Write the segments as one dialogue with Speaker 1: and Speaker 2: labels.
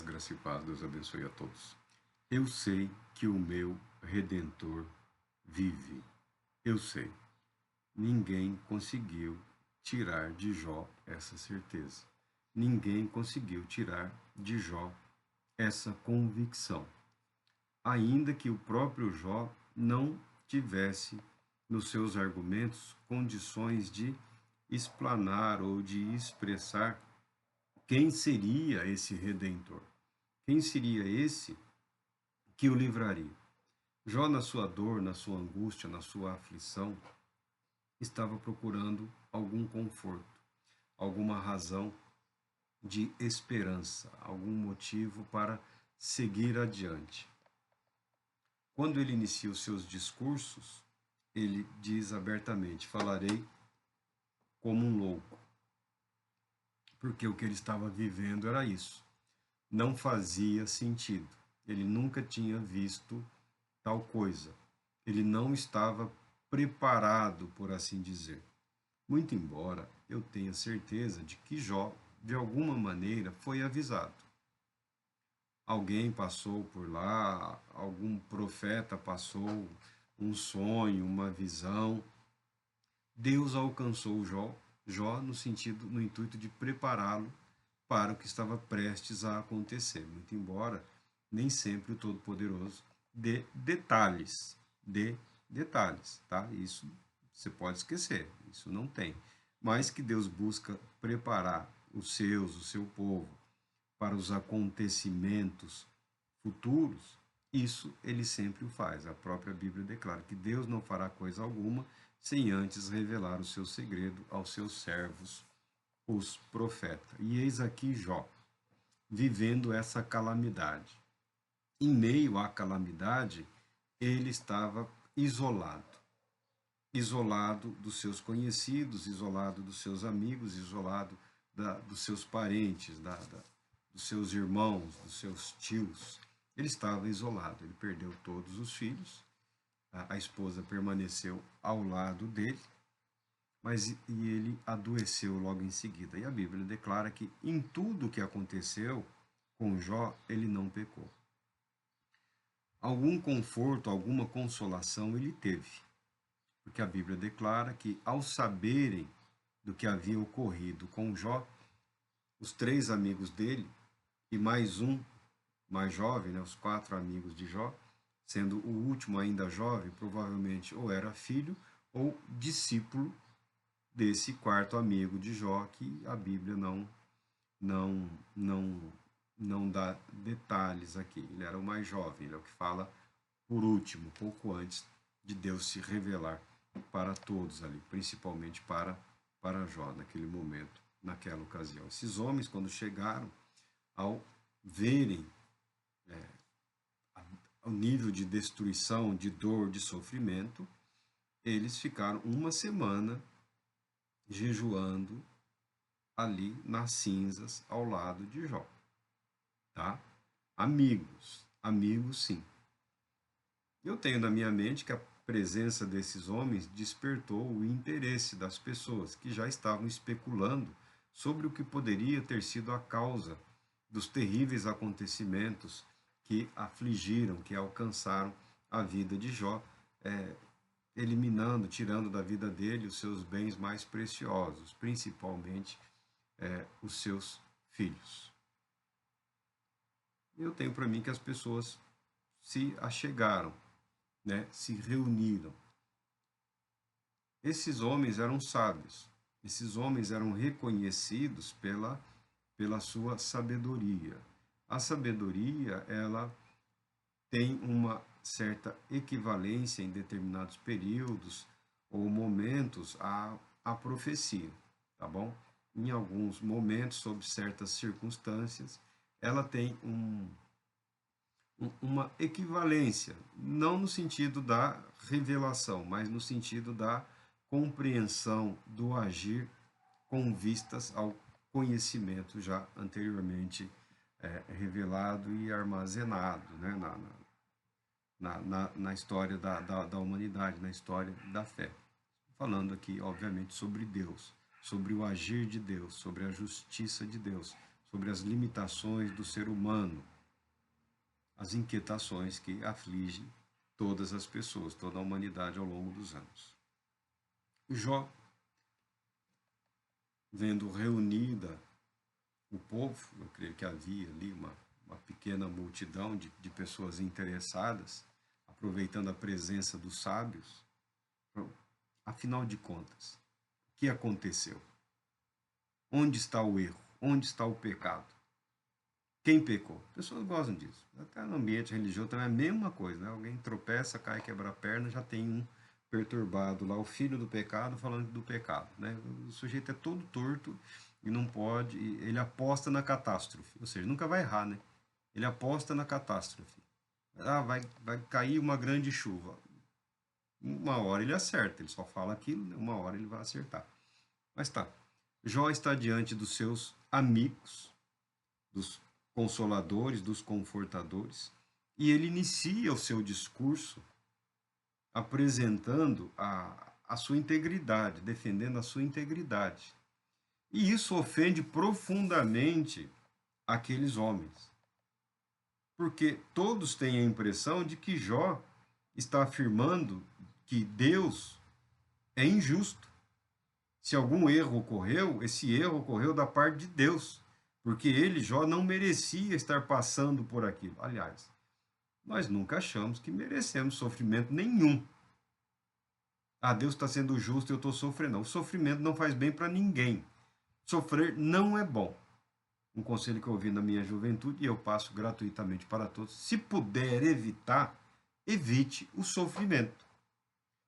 Speaker 1: graça e paz, Deus abençoe a todos. Eu sei que o meu Redentor vive. Eu sei. Ninguém conseguiu tirar de Jó essa certeza. Ninguém conseguiu tirar de Jó essa convicção. Ainda que o próprio Jó não tivesse nos seus argumentos condições de explanar ou de expressar quem seria esse Redentor? Quem seria esse que o livraria? Jó, na sua dor, na sua angústia, na sua aflição, estava procurando algum conforto, alguma razão de esperança, algum motivo para seguir adiante. Quando ele inicia os seus discursos, ele diz abertamente: falarei como um louco. Porque o que ele estava vivendo era isso. Não fazia sentido. Ele nunca tinha visto tal coisa. Ele não estava preparado, por assim dizer. Muito embora eu tenha certeza de que Jó, de alguma maneira, foi avisado. Alguém passou por lá, algum profeta passou um sonho, uma visão. Deus alcançou Jó no intuito de prepará-lo para o que estava prestes a acontecer, muito embora nem sempre o Todo-Poderoso dê detalhes, tá? Isso você pode esquecer, isso não tem. Mas que Deus busca preparar o seu povo para os acontecimentos futuros, isso ele sempre o faz. A própria Bíblia declara que Deus não fará coisa alguma sem antes revelar o seu segredo aos seus servos, os profetas. E eis aqui Jó, vivendo essa calamidade. Em meio à calamidade, ele estava isolado. Isolado dos seus conhecidos, isolado dos seus amigos, isolado dos seus parentes, dos seus irmãos, dos seus tios. Ele estava isolado, ele perdeu todos os filhos, a esposa permaneceu ao lado dele, mas ele adoeceu logo em seguida. E a Bíblia declara que em tudo o que aconteceu com Jó, ele não pecou. Algum conforto, alguma consolação ele teve, porque a Bíblia declara que ao saberem do que havia ocorrido com Jó, os 3 amigos dele e mais um mais jovem, os 4 amigos de Jó, sendo o último ainda jovem, provavelmente ou era filho ou discípulo desse 4º amigo de Jó, que a Bíblia não dá detalhes aqui. Ele era o mais jovem, ele é o que fala por último, pouco antes de Deus se revelar para todos ali, principalmente para Jó, naquele momento, naquela ocasião. Esses homens, quando chegaram, ao verem o nível de destruição, de dor, de sofrimento, eles ficaram uma semana jejuando ali nas cinzas ao lado de Jó. Tá? Amigos sim. Eu tenho na minha mente que a presença desses homens despertou o interesse das pessoas que já estavam especulando sobre o que poderia ter sido a causa dos terríveis acontecimentos que afligiram, que alcançaram a vida de Jó, eliminando, tirando da vida dele os seus bens mais preciosos, principalmente os seus filhos. Eu tenho para mim que as pessoas se achegaram, se reuniram. Esses homens eram sábios, esses homens eram reconhecidos pela sua sabedoria. A sabedoria, ela tem uma certa equivalência em determinados períodos ou momentos à profecia, tá bom? Em alguns momentos, sob certas circunstâncias, ela tem uma equivalência, não no sentido da revelação, mas no sentido da compreensão do agir com vistas ao conhecimento já anteriormente revelado e armazenado, na história da humanidade, na história da fé. Falando aqui, obviamente, sobre Deus, sobre o agir de Deus, sobre a justiça de Deus, sobre as limitações do ser humano, as inquietações que afligem todas as pessoas, toda a humanidade ao longo dos anos. Jó, vendo reunida o povo, eu creio que havia ali uma pequena multidão de pessoas interessadas, aproveitando a presença dos sábios, afinal de contas, o que aconteceu? Onde está o erro? Onde está o pecado? Quem pecou? As pessoas gostam disso. Até no ambiente religioso também é a mesma coisa, né? Alguém tropeça, cai, quebra a perna, já tem um perturbado lá, o filho do pecado, falando do pecado, né? O sujeito é todo torto e não pode, ele aposta na catástrofe, ou seja, nunca vai errar, né? Ele aposta na catástrofe. Ah, vai cair uma grande chuva. Uma hora ele acerta, ele só fala aquilo, né? Uma hora ele vai acertar. Mas tá, Jó está diante dos seus amigos, dos consoladores, dos confortadores, e ele inicia o seu discurso apresentando a sua integridade, defendendo a sua integridade. E isso ofende profundamente aqueles homens, porque todos têm a impressão de que Jó está afirmando que Deus é injusto. Se algum erro ocorreu, esse erro ocorreu da parte de Deus, porque ele, Jó, não merecia estar passando por aquilo. Aliás, nós nunca achamos que merecemos sofrimento nenhum. Ah, Deus está sendo justo e eu estou sofrendo. Não, o sofrimento não faz bem para ninguém. Sofrer não é bom. Um conselho que eu ouvi na minha juventude, e eu passo gratuitamente para todos: se puder evitar, evite o sofrimento.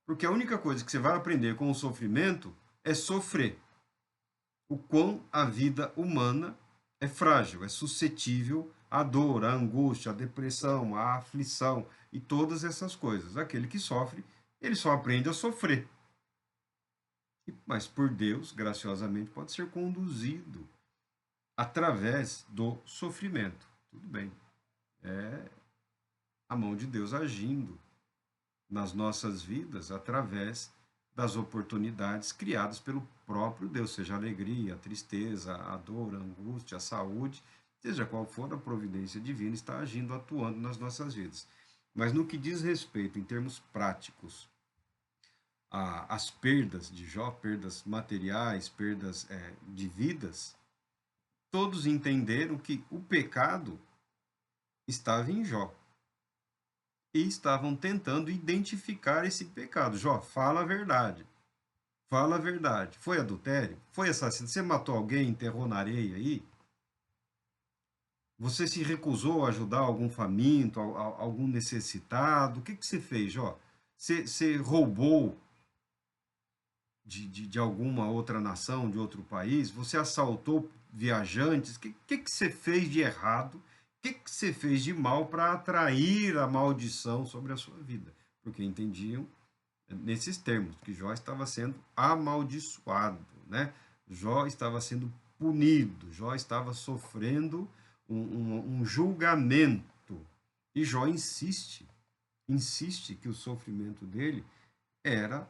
Speaker 1: Porque a única coisa que você vai aprender com o sofrimento é sofrer. O quão a vida humana é frágil, é suscetível à dor, à angústia, à depressão, à aflição e todas essas coisas. Aquele que sofre, ele só aprende a sofrer. Mas por Deus, graciosamente, pode ser conduzido através do sofrimento. Tudo bem. É a mão de Deus agindo nas nossas vidas através das oportunidades criadas pelo próprio Deus, seja a alegria, a tristeza, a dor, a angústia, a saúde, seja qual for a providência divina, está agindo, atuando nas nossas vidas. Mas no que diz respeito, em termos práticos, às perdas de Jó, perdas materiais, perdas de vidas, todos entenderam que o pecado estava em Jó. E estavam tentando identificar esse pecado. Jó, fala a verdade. Fala a verdade. Foi adultério? Foi assassino? Você matou alguém, enterrou na areia aí? Você se recusou a ajudar algum faminto, algum necessitado? O que você fez, Jó? Você roubou de alguma outra nação, de outro país? Você assaltou viajantes? O que você fez de errado? O que você fez de mal para atrair a maldição sobre a sua vida? Porque entendiam nesses termos que Jó estava sendo amaldiçoado, né? Jó estava sendo punido, Jó estava sofrendo um julgamento. E Jó insiste que o sofrimento dele era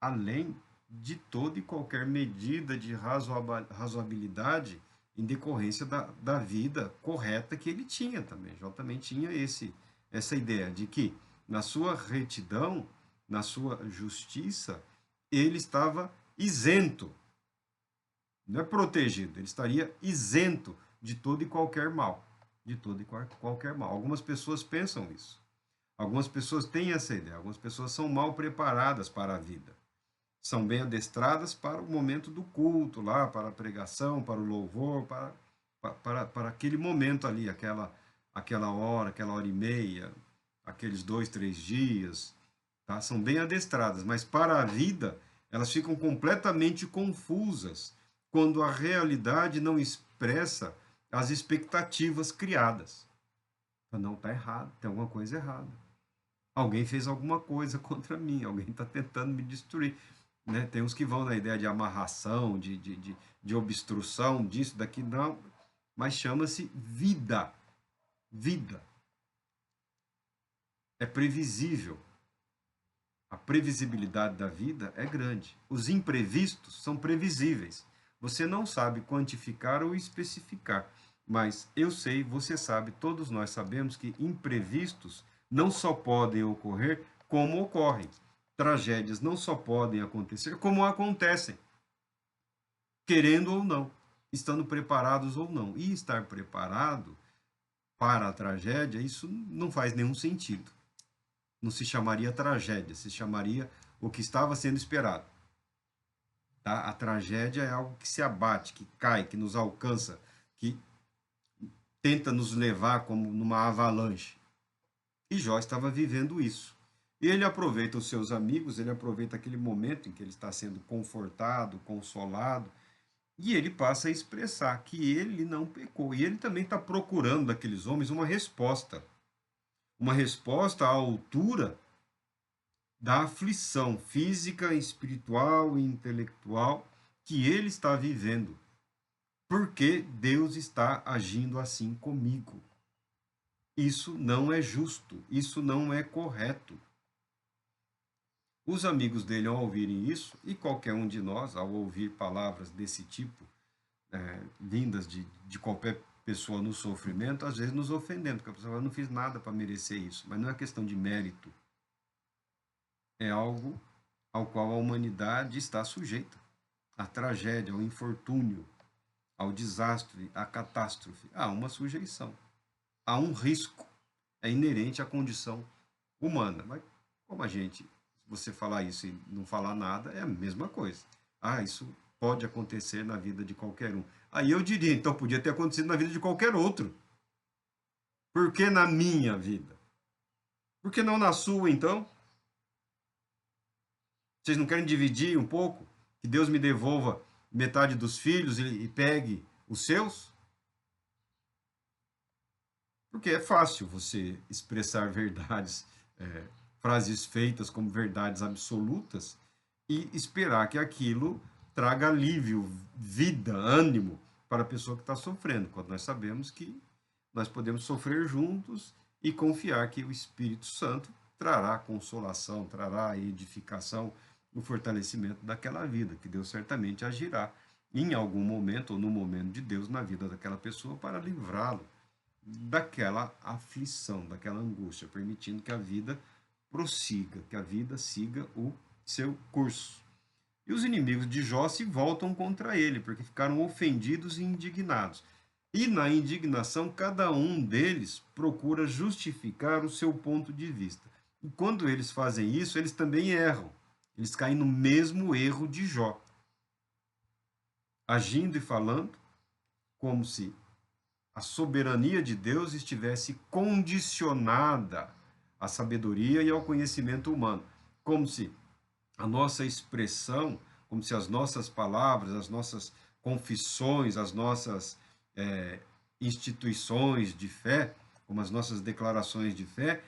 Speaker 1: além de toda e qualquer medida de razoabilidade em decorrência da vida correta que ele tinha também. Jó também tinha essa ideia de que, na sua retidão, na sua justiça, ele estava isento, não é protegido, ele estaria isento de todo e qualquer mal, de todo e qualquer mal. Algumas pessoas pensam isso. Algumas pessoas têm essa ideia, algumas pessoas são mal preparadas para a vida. São bem adestradas para o momento do culto, lá, para a pregação, para o louvor, para aquele momento ali, aquela hora e meia, aqueles 2, 3 dias, tá? São bem adestradas, mas para a vida, elas ficam completamente confusas quando a realidade não expressa as expectativas criadas. Não, está errado, tem alguma coisa errada. Alguém fez alguma coisa contra mim, alguém está tentando me destruir. Né? Tem uns que vão na ideia de amarração, de obstrução, disso, daqui, não, mas chama-se vida. Vida. É previsível. A previsibilidade da vida é grande. Os imprevistos são previsíveis. Você não sabe quantificar ou especificar, mas eu sei, você sabe, todos nós sabemos que imprevistos não só podem ocorrer, como ocorrem. Tragédias não só podem acontecer, como acontecem, querendo ou não, estando preparados ou não. E estar preparado para a tragédia, isso não faz nenhum sentido. Não se chamaria tragédia, se chamaria o que estava sendo esperado. Tá? A tragédia é algo que se abate, que cai, que nos alcança, que tenta nos levar como numa avalanche. E Jó estava vivendo isso. E ele aproveita os seus amigos, ele aproveita aquele momento em que ele está sendo confortado, consolado, e ele passa a expressar que ele não pecou. E ele também está procurando daqueles homens uma resposta à altura da aflição física, espiritual e intelectual que ele está vivendo. Porque Deus está agindo assim comigo. Isso não é justo, isso não é correto. Os amigos dele, ao ouvirem isso, e qualquer um de nós, ao ouvir palavras desse tipo, vindas de qualquer pessoa no sofrimento, às vezes nos ofendendo, porque a pessoa fala, eu não fiz nada para merecer isso. Mas não é questão de mérito. É algo ao qual a humanidade está sujeita. À tragédia, ao infortúnio, ao desastre, à catástrofe. Há uma sujeição. Há um risco. É inerente à condição humana. Mas como a gente, se você falar isso e não falar nada, é a mesma coisa. Ah, isso pode acontecer na vida de qualquer um. Aí eu diria, então podia ter acontecido na vida de qualquer outro. Por que na minha vida? Por que não na sua, então? Vocês não querem dividir um pouco? Que Deus me devolva metade dos filhos e pegue os seus? Porque é fácil você expressar verdades, frases feitas como verdades absolutas e esperar que aquilo traga alívio, vida, ânimo para a pessoa que está sofrendo, quando nós sabemos que nós podemos sofrer juntos e confiar que o Espírito Santo trará consolação, trará edificação, o fortalecimento daquela vida, que Deus certamente agirá em algum momento ou no momento de Deus na vida daquela pessoa para livrá-lo daquela aflição, daquela angústia, permitindo que a vida prossiga, que a vida siga o seu curso. E os inimigos de Jó se voltam contra ele, porque ficaram ofendidos e indignados. E na indignação, cada um deles procura justificar o seu ponto de vista. E quando eles fazem isso, eles também erram. Eles caem no mesmo erro de Jó, agindo e falando como se a soberania de Deus estivesse condicionada à sabedoria e ao conhecimento humano, como se a nossa expressão, como se as nossas palavras, as nossas confissões, as nossas instituições de fé, como as nossas declarações de fé,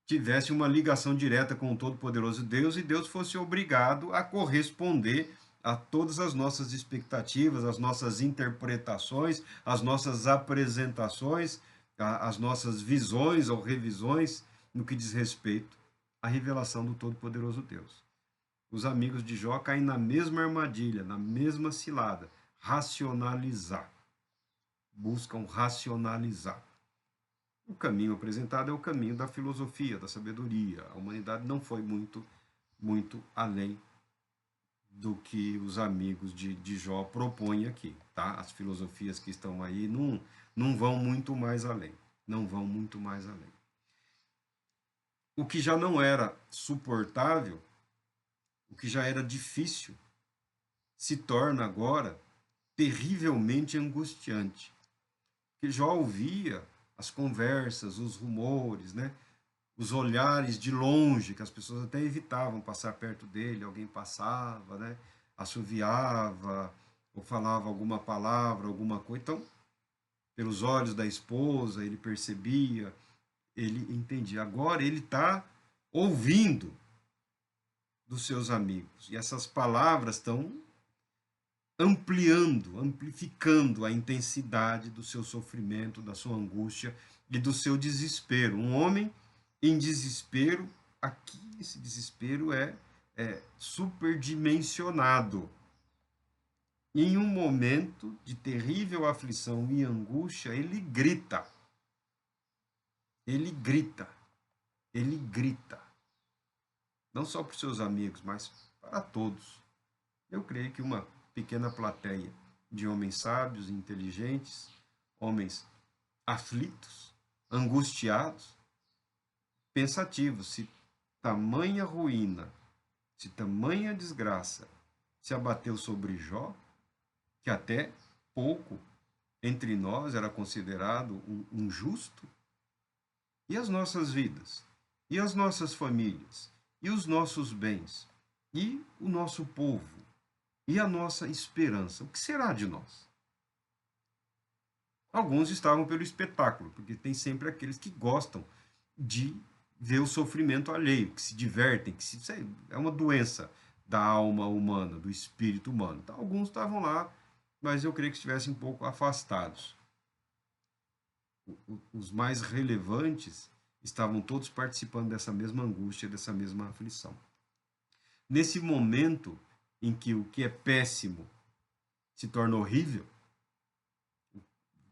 Speaker 1: tivesse uma ligação direta com o Todo-Poderoso Deus e Deus fosse obrigado a corresponder a todas as nossas expectativas, as nossas interpretações, as nossas apresentações, as nossas visões ou revisões no que diz respeito à revelação do Todo-Poderoso Deus. Os amigos de Jó caem na mesma armadilha, na mesma cilada, racionalizar. Buscam racionalizar. O caminho apresentado é o caminho da filosofia, da sabedoria. A humanidade não foi muito além do que os amigos de Jó propõem aqui, tá? As filosofias que estão aí não vão muito mais além, não vão muito mais além. O que já não era suportável, o que já era difícil, se torna agora terrivelmente angustiante. Que Jó ouvia as conversas, os rumores, né? Os olhares de longe, que as pessoas até evitavam passar perto dele, alguém passava, né? Assoviava, ou falava alguma palavra, alguma coisa. Então, pelos olhos da esposa, ele percebia, ele entendia. Agora ele está ouvindo dos seus amigos. E essas palavras estão ampliando, amplificando a intensidade do seu sofrimento, da sua angústia e do seu desespero. Um homem em desespero, aqui esse desespero é superdimensionado. em um momento de terrível aflição e angústia, ele grita. Ele grita. Ele grita. Não só para os seus amigos, mas para todos. Eu creio que uma pequena plateia de homens sábios, inteligentes, homens aflitos, angustiados, pensativos, se tamanha ruína, se tamanha desgraça se abateu sobre Jó, que até pouco entre nós era considerado um justo, e as nossas vidas, e as nossas famílias, e os nossos bens, e o nosso povo, e a nossa esperança, o que será de nós? Alguns estavam pelo espetáculo, porque tem sempre aqueles que gostam de ver o sofrimento alheio, que se divertem, que é uma doença da alma humana, do espírito humano. Então, alguns estavam lá, mas eu creio que estivessem um pouco afastados. Os mais relevantes estavam todos participando dessa mesma angústia, dessa mesma aflição. Nesse momento em que o que é péssimo se torna horrível,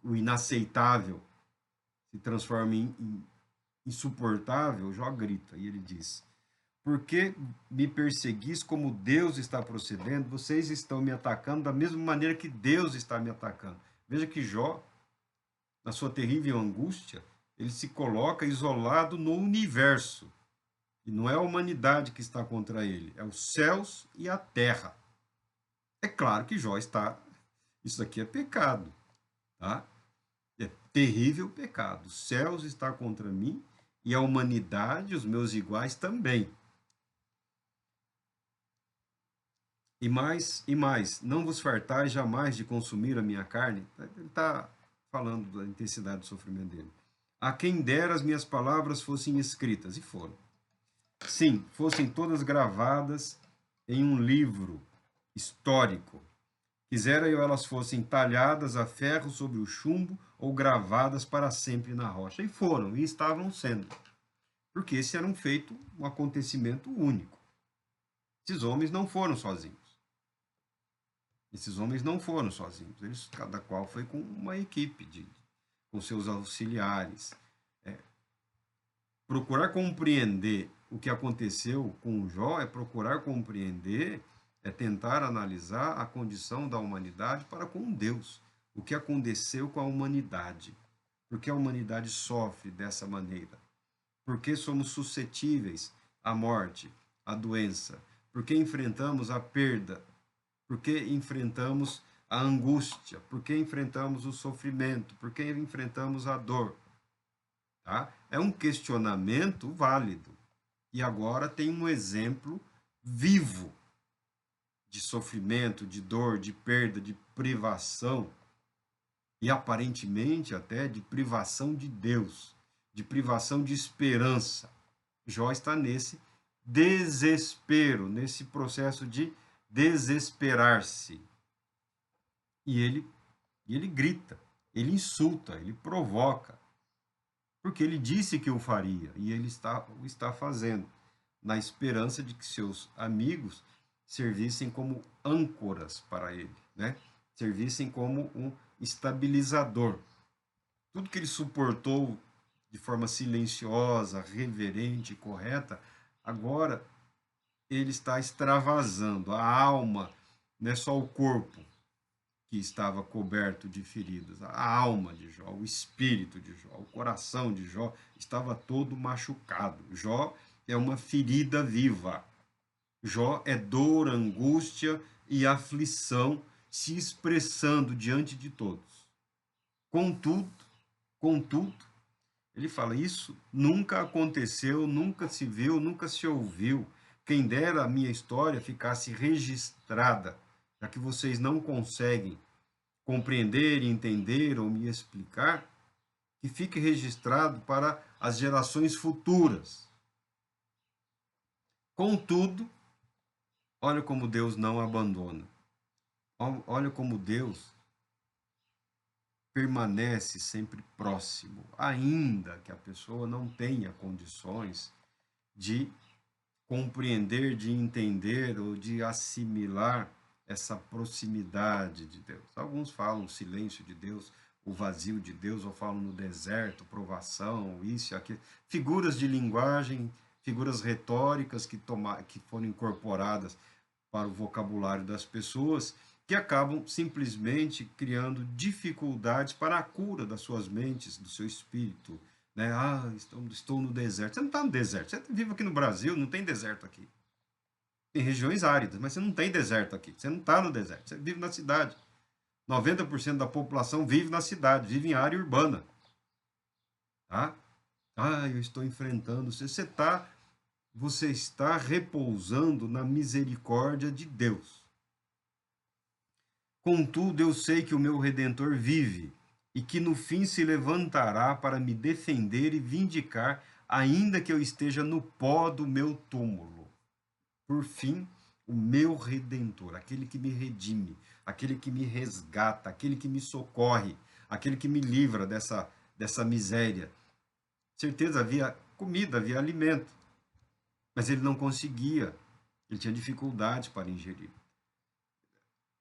Speaker 1: o inaceitável se transforma em insuportável, Jó grita e ele diz: por que me perseguis como Deus está procedendo? Vocês estão me atacando da mesma maneira que Deus está me atacando. Veja que Jó, na sua terrível angústia, ele se coloca isolado no universo. E não é a humanidade que está contra ele, é os céus e a terra. É claro que Jó está. Isso aqui é pecado, tá? É terrível pecado. Os céus está contra mim e a humanidade, os meus iguais também. E mais, não vos fartais jamais de consumir a minha carne. Ele está falando da intensidade do sofrimento dele. A quem dera as minhas palavras fossem escritas, e foram. Sim, fossem todas gravadas em um livro histórico. Quisera eu elas fossem talhadas a ferro sobre o chumbo ou gravadas para sempre na rocha. E foram, e estavam sendo. Porque esse era um acontecimento único. Esses homens não foram sozinhos. Esses homens não foram sozinhos. Eles, cada qual foi com uma equipe, com seus auxiliares. Procurar compreender o que aconteceu com Jó é procurar compreender, é tentar analisar a condição da humanidade para com Deus. O que aconteceu com a humanidade. Por que a humanidade sofre dessa maneira? Por que somos suscetíveis à morte, à doença? Por que enfrentamos a perda? Por que enfrentamos a angústia? Por que enfrentamos o sofrimento? Por que enfrentamos a dor? Tá? É um questionamento válido. E agora tem um exemplo vivo de sofrimento, de dor, de perda, de privação e aparentemente até de privação de Deus, de privação de esperança. Jó está nesse desespero, nesse processo de desesperar-se. E ele grita, ele insulta, ele provoca, porque ele disse que o faria e ele o está fazendo, na esperança de que seus amigos servissem como âncoras para ele, né? Servissem como um estabilizador. Tudo que ele suportou de forma silenciosa, reverente, correta, agora ele está extravasando. A alma, não é só o corpo que estava coberto de feridas. A alma de Jó, o espírito de Jó, o coração de Jó estava todo machucado. Jó é uma ferida viva. Jó é dor, angústia e aflição se expressando diante de todos. Contudo, ele fala, isso nunca aconteceu, nunca se viu, nunca se ouviu. Quem dera a minha história ficasse registrada, já que vocês não conseguem compreender, entender ou me explicar, que fique registrado para as gerações futuras. Contudo, olha como Deus não abandona. Olha como Deus permanece sempre próximo, ainda que a pessoa não tenha condições de compreender, de entender ou de assimilar essa proximidade de Deus. Alguns falam o silêncio de Deus, o vazio de Deus, ou falam no deserto, provação, isso e aquilo. Figuras de linguagem, figuras retóricas que foram incorporadas para o vocabulário das pessoas, que acabam simplesmente criando dificuldades para a cura das suas mentes, do seu espírito. Né? Ah, estou no deserto. Você não está no deserto, você vive aqui no Brasil, não tem deserto aqui. Tem regiões áridas, mas você não tem deserto aqui. Você não está no deserto, você vive na cidade. 90% da população vive na cidade, vive em área urbana. Tá? Ah, eu estou enfrentando. Você está repousando na misericórdia de Deus. Contudo, eu sei que o meu Redentor vive e que no fim se levantará para me defender e vindicar, ainda que eu esteja no pó do meu túmulo. Por fim, o meu Redentor, aquele que me redime, aquele que me resgata, aquele que me socorre, aquele que me livra dessa miséria. Certeza, havia comida, havia alimento, mas ele não conseguia, ele tinha dificuldade para ingerir.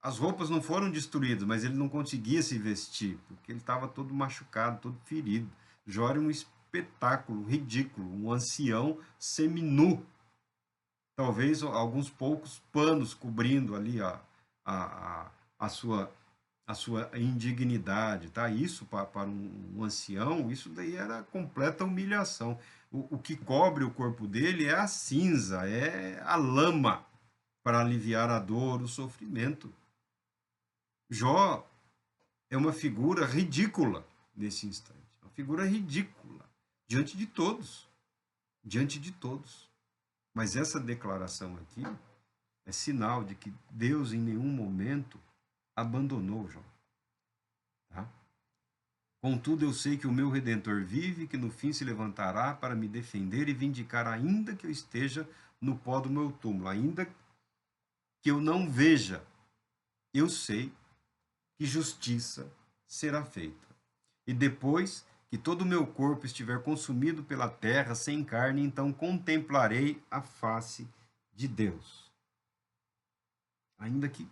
Speaker 1: As roupas não foram destruídas, mas ele não conseguia se vestir, porque ele estava todo machucado, todo ferido. Jó era um espetáculo ridículo, um ancião seminu. Talvez alguns poucos panos cobrindo ali a sua indignidade. Tá? Isso, para um ancião, isso daí era completa humilhação. O que cobre o corpo dele é a cinza, é a lama, para aliviar a dor, o sofrimento. Jó é uma figura ridícula nesse instante. Uma figura ridícula diante de todos. Diante de todos. Mas essa declaração aqui é sinal de que Deus em nenhum momento abandonou Jó. Tá? Contudo, eu sei que o meu Redentor vive, que no fim se levantará para me defender e vindicar, ainda que eu esteja no pó do meu túmulo, ainda que eu não veja, eu sei que justiça será feita. E depois que todo o meu corpo estiver consumido pela terra, sem carne, então contemplarei a face de Deus. Ainda que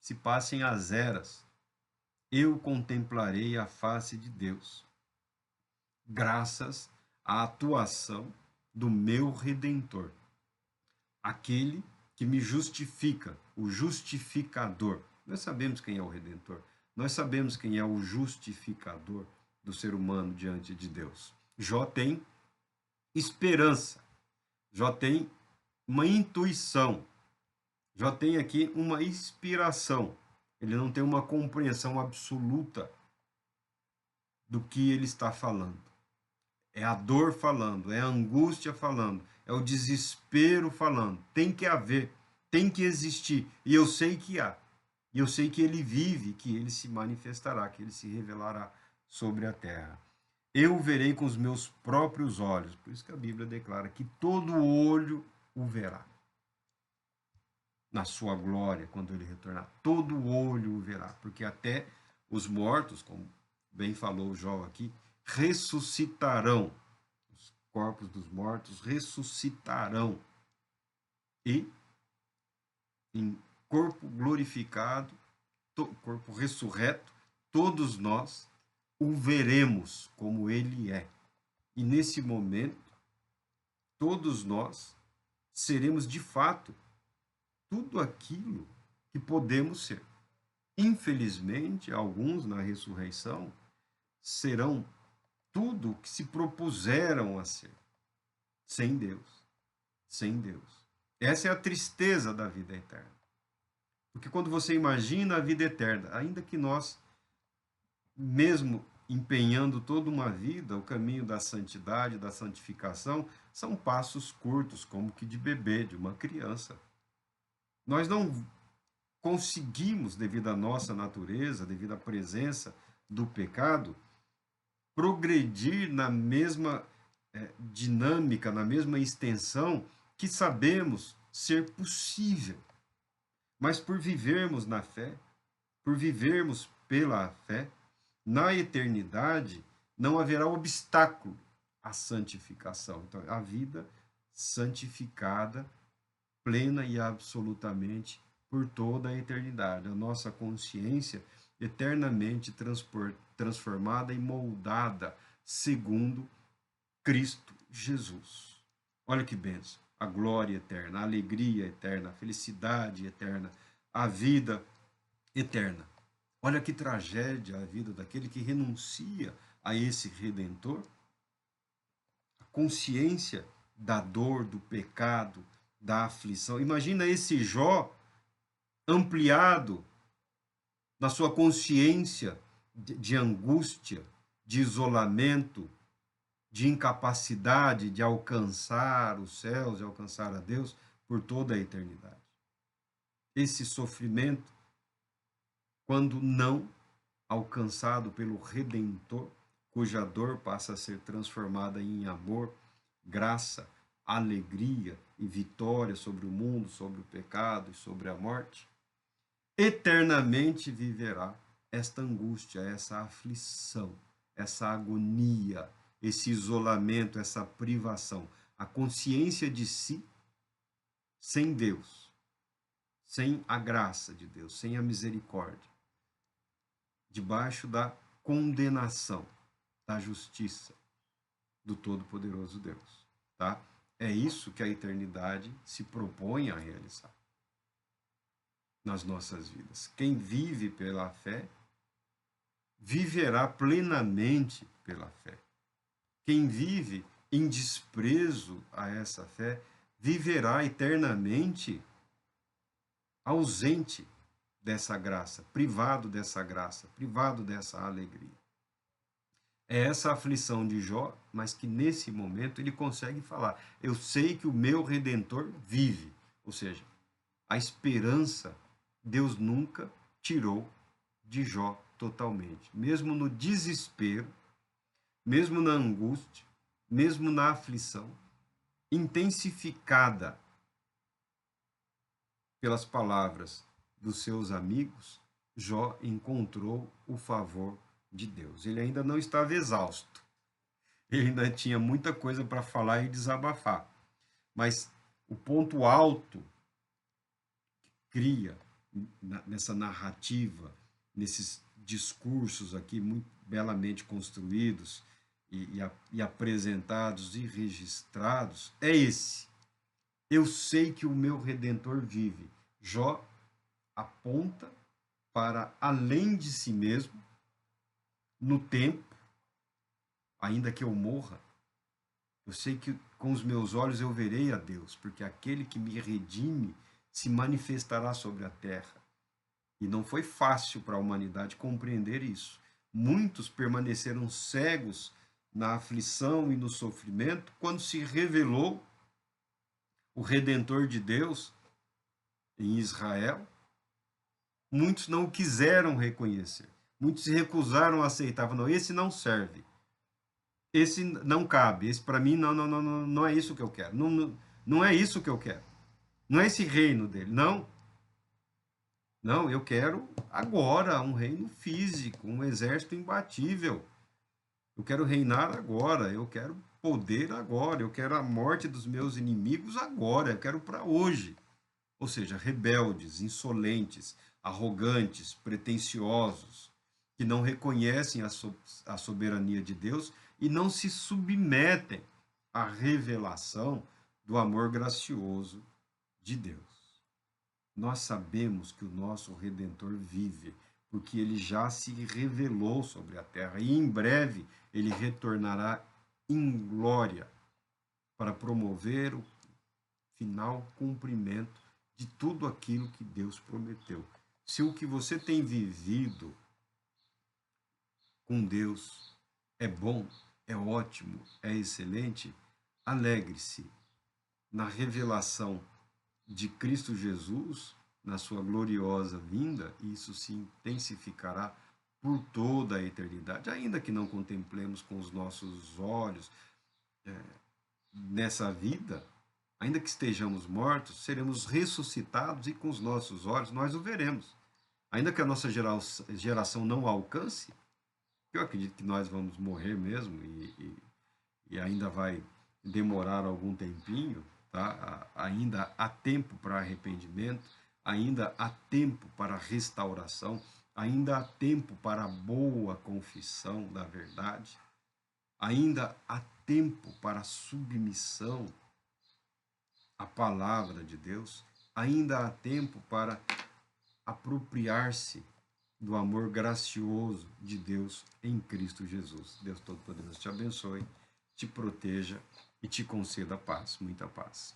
Speaker 1: se passem as eras, eu contemplarei a face de Deus, graças à atuação do meu Redentor, aquele que me justifica, o justificador. Nós sabemos quem é o Redentor, nós sabemos quem é o justificador do ser humano diante de Deus. Jó tem esperança, Jó tem uma intuição, Jó tem aqui uma inspiração. Ele não tem uma compreensão absoluta do que ele está falando. É a dor falando, é a angústia falando, é o desespero falando. Tem que haver, tem que existir. E eu sei que há. E eu sei que ele vive, que ele se manifestará, que ele se revelará sobre a terra. Eu o verei com os meus próprios olhos. Por isso que a Bíblia declara que todo olho o verá. Na sua glória, quando ele retornar, todo olho o verá. Porque até os mortos, como bem falou Jó aqui, ressuscitarão. Os corpos dos mortos ressuscitarão. E, em corpo glorificado, corpo ressurreto, todos nós o veremos como ele é. E nesse momento, todos nós seremos de fato tudo aquilo que podemos ser. Infelizmente, alguns na ressurreição serão tudo o que se propuseram a ser, sem Deus. Sem Deus. Essa é a tristeza da vida eterna. Porque quando você imagina a vida eterna, ainda que nós, mesmo empenhando toda uma vida, o caminho da santidade, da santificação, são passos curtos, como que de bebê, de uma criança. Nós não conseguimos, devido à nossa natureza, devido à presença do pecado, progredir na mesma dinâmica, na mesma extensão que sabemos ser possível. Mas por vivermos na fé, por vivermos pela fé, na eternidade não haverá obstáculo à santificação. Então, a vida santificada, plena e absolutamente por toda a eternidade. A nossa consciência eternamente transformada e moldada segundo Cristo Jesus. Olha que bênção. A glória eterna, a alegria eterna, a felicidade eterna, a vida eterna. Olha que tragédia a vida daquele que renuncia a esse Redentor. A consciência da dor, do pecado, da aflição. Imagina esse Jó ampliado na sua consciência de angústia, de isolamento, de incapacidade de alcançar os céus, de alcançar a Deus por toda a eternidade. Esse sofrimento, quando não alcançado pelo Redentor, cuja dor passa a ser transformada em amor, graça, alegria e vitória sobre o mundo, sobre o pecado e sobre a morte, eternamente viverá esta angústia, essa aflição, essa agonia, esse isolamento, essa privação, a consciência de si sem Deus, sem a graça de Deus, sem a misericórdia, debaixo da condenação, da justiça do Todo-Poderoso Deus, tá? É isso que a eternidade se propõe a realizar nas nossas vidas. Quem vive pela fé, viverá plenamente pela fé. Quem vive em desprezo a essa fé, viverá eternamente ausente dessa graça, privado dessa graça, privado dessa alegria. É essa aflição de Jó, mas que nesse momento ele consegue falar: eu sei que o meu Redentor vive. Ou seja, a esperança Deus nunca tirou de Jó totalmente. Mesmo no desespero, mesmo na angústia, mesmo na aflição, intensificada pelas palavras dos seus amigos, Jó encontrou o favor de Deus. Ele ainda não estava exausto. Ele ainda tinha muita coisa para falar e desabafar. Mas o ponto alto que cria nessa narrativa, nesses discursos aqui muito belamente construídos e apresentados e registrados, é esse. Eu sei que o meu Redentor vive. Jó aponta para além de si mesmo, no tempo, ainda que eu morra, eu sei que com os meus olhos eu verei a Deus, porque aquele que me redime se manifestará sobre a terra. E não foi fácil para a humanidade compreender isso. Muitos permaneceram cegos na aflição e no sofrimento quando se revelou o Redentor de Deus em Israel. Muitos não o quiseram reconhecer. Muitos se recusaram a aceitar. Não, esse não serve. Esse não cabe. Esse para mim não é isso que eu quero. Não é isso que eu quero. Não é esse reino dele. Não, eu quero agora um reino físico, um exército imbatível. Eu quero reinar agora, eu quero poder agora, eu quero a morte dos meus inimigos agora, eu quero para hoje. Ou seja, rebeldes, insolentes, arrogantes, pretensiosos, que não reconhecem a soberania de Deus e não se submetem à revelação do amor gracioso de Deus. Nós sabemos que o nosso Redentor vive, porque ele já se revelou sobre a terra e em breve ele retornará em glória para promover o final cumprimento de tudo aquilo que Deus prometeu. Se o que você tem vivido com Deus é bom, é ótimo, é excelente, alegre-se na revelação de Cristo Jesus, na sua gloriosa vinda, e isso se intensificará por toda a eternidade, ainda que não contemplemos com os nossos olhos nessa vida, ainda que estejamos mortos, seremos ressuscitados e com os nossos olhos nós o veremos. Ainda que a nossa geração não alcance, eu acredito que nós vamos morrer mesmo e ainda vai demorar algum tempinho, tá? Ainda há tempo para arrependimento, ainda há tempo para a restauração, ainda há tempo para a boa confissão da verdade, ainda há tempo para a submissão à palavra de Deus, ainda há tempo para apropriar-se do amor gracioso de Deus em Cristo Jesus. Deus Todo-Poderoso te abençoe, te proteja e te conceda paz, muita paz.